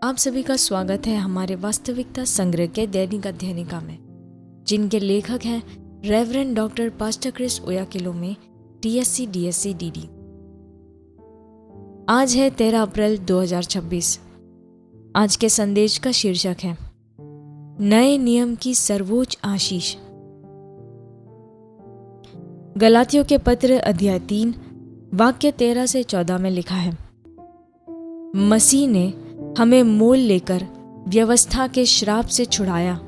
आप सभी का स्वागत है हमारे वास्तविकता संग्रह के दैनिक अध्ययनिका में, जिनके लेखक हैं reverend doctor pastor Chris Oyakhilome, TSC DSC DD। आज है 13 अप्रैल 2026। आज के संदेश का शीर्षक है नए नियम की सर्वोच्च आशीष। गलातियों के पत्र अध्याय 3 वाक्य 13 से 14 में लिखा है, मसीह ने हमें मोल लेकर व्यवस्था के श्राप से छुड़ाया।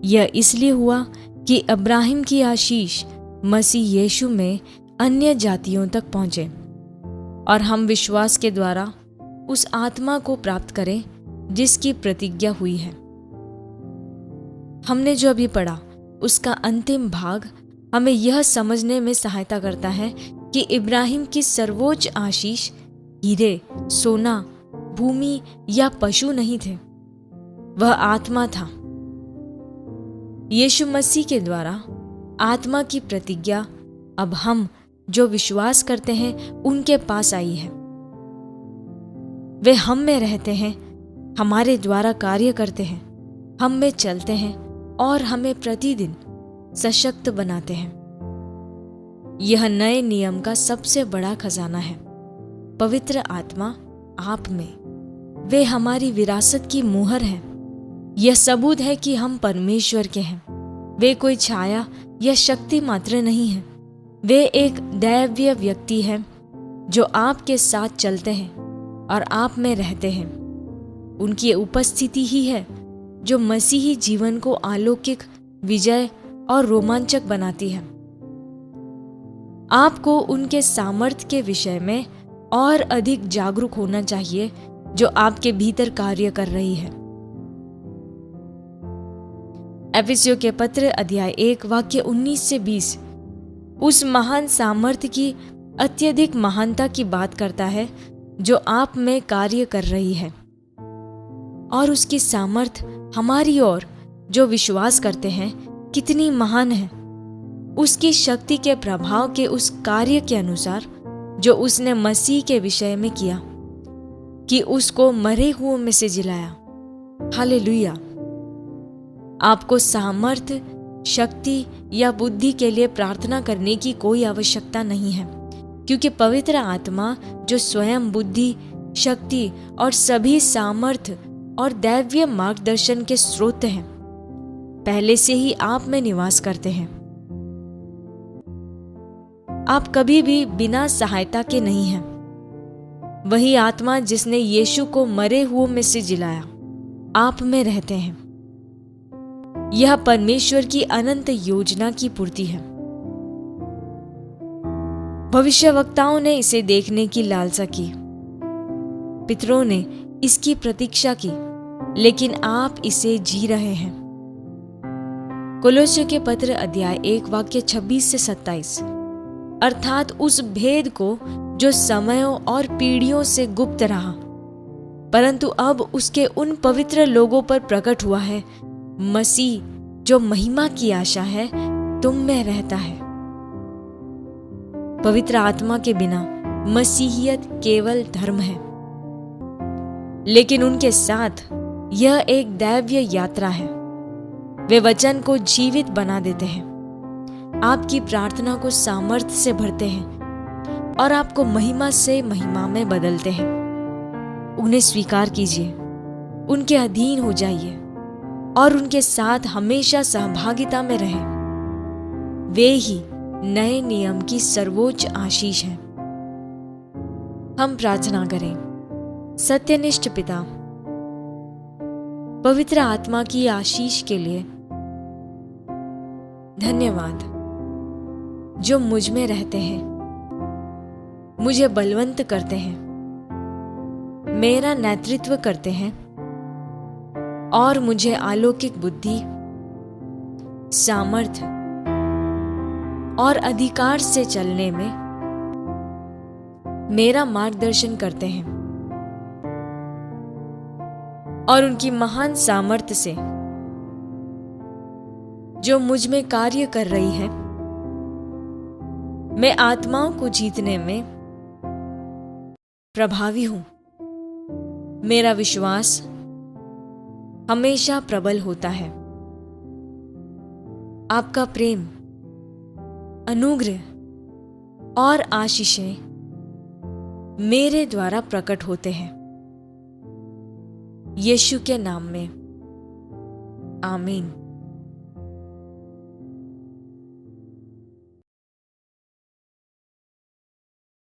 यह इसलिए हुआ कि अब्राहिम की आशीष मसीह यीशु में अन्य जातियों तक पहुंचे और हम विश्वास के द्वारा उस आत्मा को प्राप्त करें जिसकी प्रतिज्ञा हुई है। हमने जो अभी पढ़ा उसका अंतिम भाग हमें यह समझने में सहायता करता है कि इब्राहिम की सर्वोच्च आशीष हीरे, सोना, भूमि या पशु नहीं थे, वह आत्मा था। यीशु मसीह के द्वारा आत्मा की प्रतिज्ञा अब हम जो विश्वास करते हैं उनके पास आई है। वे हम में रहते हैं, हमारे द्वारा कार्य करते हैं, हम में चलते हैं और हमें प्रतिदिन सशक्त बनाते हैं। यह नए नियम का सबसे बड़ा खजाना है। पवित्र आत्मा आप में, वे हमारी विरासत की मुहर है। यह सबूत है कि हम परमेश्वर के हैं। वे कोई छाया या शक्ति मात्र नहीं है। वे एक दैवीय व्यक्ति हैं जो आपके साथ चलते हैं और आप में रहते हैं। उनकी उपस्थिति ही है जो मसीही जीवन को अलौकिक, विजय और रोमांचक बनाती है। आपको उनके सामर्थ्य के विषय में और अधिक जागरूक होना चाहिए जो आपके भीतर कार्य कर रही है। एफिसियों के पत्र अध्याय 1 वाक्य 19 से 20 उस महान सामर्थ्य की अत्यधिक महानता की बात करता है जो आप में कार्य कर रही है, और उसकी सामर्थ्य हमारी ओर जो विश्वास करते हैं कितनी महान है। उसकी शक्ति के प्रभाव के उस कार्य के अनुसार जो उसने मसीह के विषय में किया कि उसको मरे हुओं में से जिलाया। हालेलुया। आपको सामर्थ्य, शक्ति या बुद्धि के लिए प्रार्थना करने की कोई आवश्यकता नहीं है, क्योंकि पवित्र आत्मा जो स्वयं बुद्धि, शक्ति और सभी सामर्थ्य और दैवीय मार्गदर्शन के स्रोत हैं, पहले से ही आप में निवास करते हैं। आप कभी भी बिना सहायता के नहीं हैं। वही आत्मा जिसने यीशु को मरे हुओं में से जिलाया आप में रहते हैं। यह परमेश्वर की अनंत योजना की पूर्ति है। भविष्यवक्ताओं ने इसे देखने की लालसा की, पितरों ने इसकी प्रतीक्षा की, लेकिन आप इसे जी रहे हैं। कोलोसियों के पत्र अध्याय 1 वाक्य 26 से 27 अर्थात उस भेद को जो समयों और पीढ़ियों से गुप्त रहा, परंतु अब उसके उन पवित्र लोगों पर प्रकट हुआ है। मसीह जो महिमा की आशा है तुम में रहता है। पवित्र आत्मा के बिना मसीहियत केवल धर्म है, लेकिन उनके साथ यह एक दैवीय यात्रा है। वे वचन को जीवित बना देते हैं, आपकी प्रार्थना को सामर्थ्य से भरते हैं और आपको महिमा से महिमा में बदलते हैं। उन्हें स्वीकार कीजिए, उनके अधीन हो जाइए और उनके साथ हमेशा सहभागिता में रहें। वे ही नए नियम की सर्वोच्च आशीष हैं। हम प्रार्थना करें। सत्यनिष्ठ पिता, पवित्र आत्मा की आशीष के लिए धन्यवाद, जो मुझ में रहते हैं, मुझे बलवंत करते हैं, मेरा नेतृत्व करते हैं और मुझे अलौकिक बुद्धि, सामर्थ्य और अधिकार से चलने में मेरा मार्गदर्शन करते हैं, और उनकी महान सामर्थ्य से जो मुझ में कार्य कर रही है, मैं आत्माओं को जीतने में प्रभावी हूं। मेरा विश्वास हमेशा प्रबल होता है। आपका प्रेम, अनुग्रह और आशीषें मेरे द्वारा प्रकट होते हैं। यीशु के नाम में, आमीन।